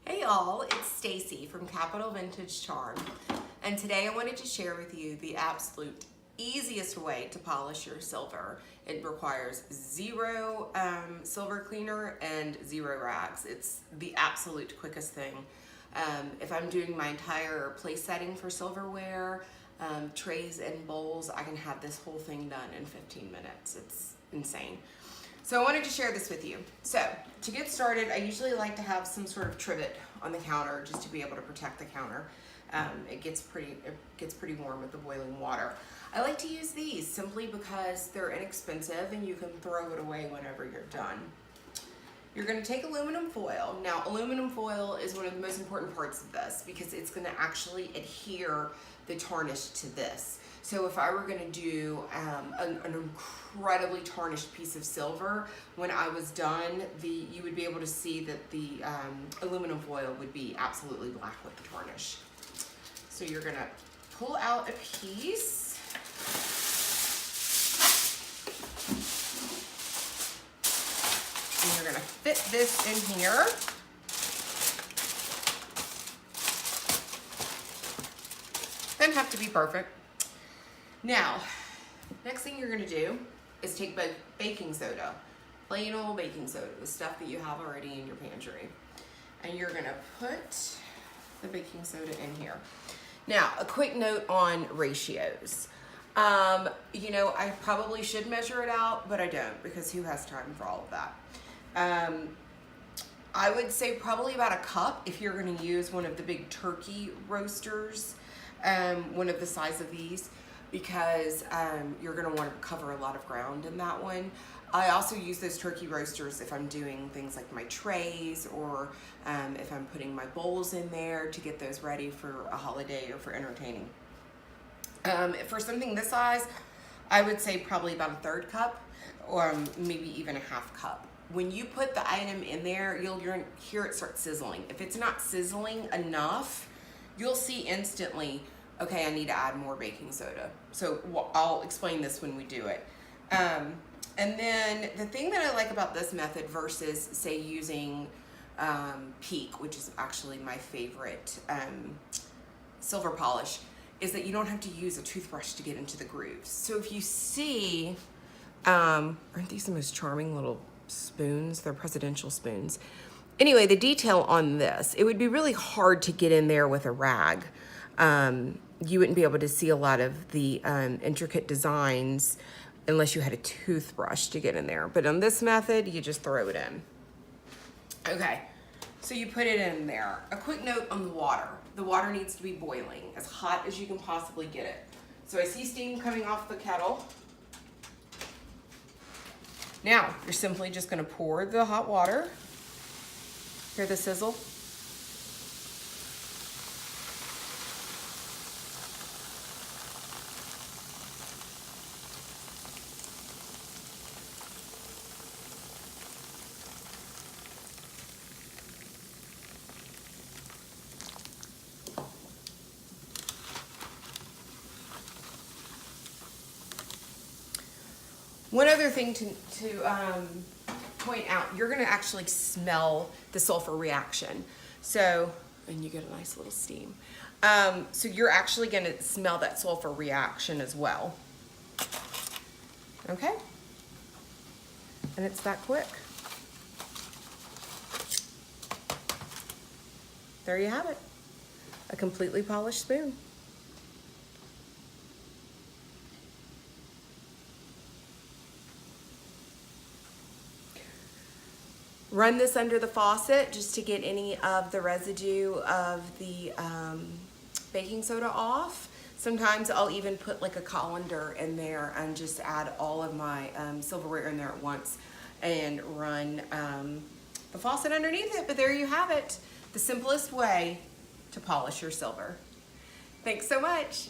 Hey y'all, it's Stacy from Capital Vintage Charm, and today I wanted to share with you the absolute easiest way to polish your silver. It requires zero silver cleaner and zero rags. It's the absolute quickest thing. If I'm doing my entire place setting for silverware, trays and bowls, I can have this whole thing done in 15 minutes. It's insane. So I wanted to share this with you. So to get started, I usually like to have some sort of trivet on the counter just to be able to protect the counter. It gets pretty warm with the boiling water. I like to use these simply because they're inexpensive and you can throw it away whenever you're done. You're going to take aluminum foil. Now, aluminum foil is one of the most important parts of this because it's going to actually adhere the tarnish to this. So if I were going to do an incredibly tarnished piece of silver, when I was done, you would be able to see that the aluminum foil would be absolutely black with the tarnish. So you're going to pull out a piece. And you're going to fit this in here. Doesn't have to be perfect. Now, next thing you're going to do is take baking soda, plain old baking soda, the stuff that you have already in your pantry. And you're going to put the baking soda in here. Now, a quick note on ratios. You know, I probably should measure it out, but I don't because who has time for all of that? I would say probably about a cup if you're going to use one of the big turkey roasters, one of the size of these, because you're going to want to cover a lot of ground in that one. I also use those turkey roasters if I'm doing things like my trays or if I'm putting my bowls in there to get those ready for a holiday or for entertaining. For something this size, I would say probably about a third cup or maybe even a half cup. When you put the item in there, you're going to hear it start sizzling. If it's not sizzling enough, you'll see instantly, okay, I need to add more baking soda. So I'll explain this when we do it. And then the thing that I like about this method versus, say, using Peak, which is actually my favorite silver polish, is that you don't have to use a toothbrush to get into the grooves. So if you see, aren't these the most charming little spoons? They're presidential spoons. Anyway, the detail on this, it would be really hard to get in there with a rag. You wouldn't be able to see a lot of the intricate designs unless you had a toothbrush to get in there. But on this method, you just throw it in. Okay, so you put it in there. A quick note on the water. The water needs to be boiling, as hot as you can possibly get it. So I see steam coming off the kettle. Now, you're simply just gonna pour the hot water. Hear the sizzle? One other thing to point out, you're gonna actually smell the sulfur reaction. So, and you get a nice little steam. So you're actually gonna smell that sulfur reaction as well. Okay? And it's that quick. There you have it. A completely polished spoon. Run this under the faucet just to get any of the residue of the baking soda off. Sometimes I'll even put like a colander in there and just add all of my silverware in there at once and run the faucet underneath it. But there you have it, the simplest way to polish your silver. Thanks so much.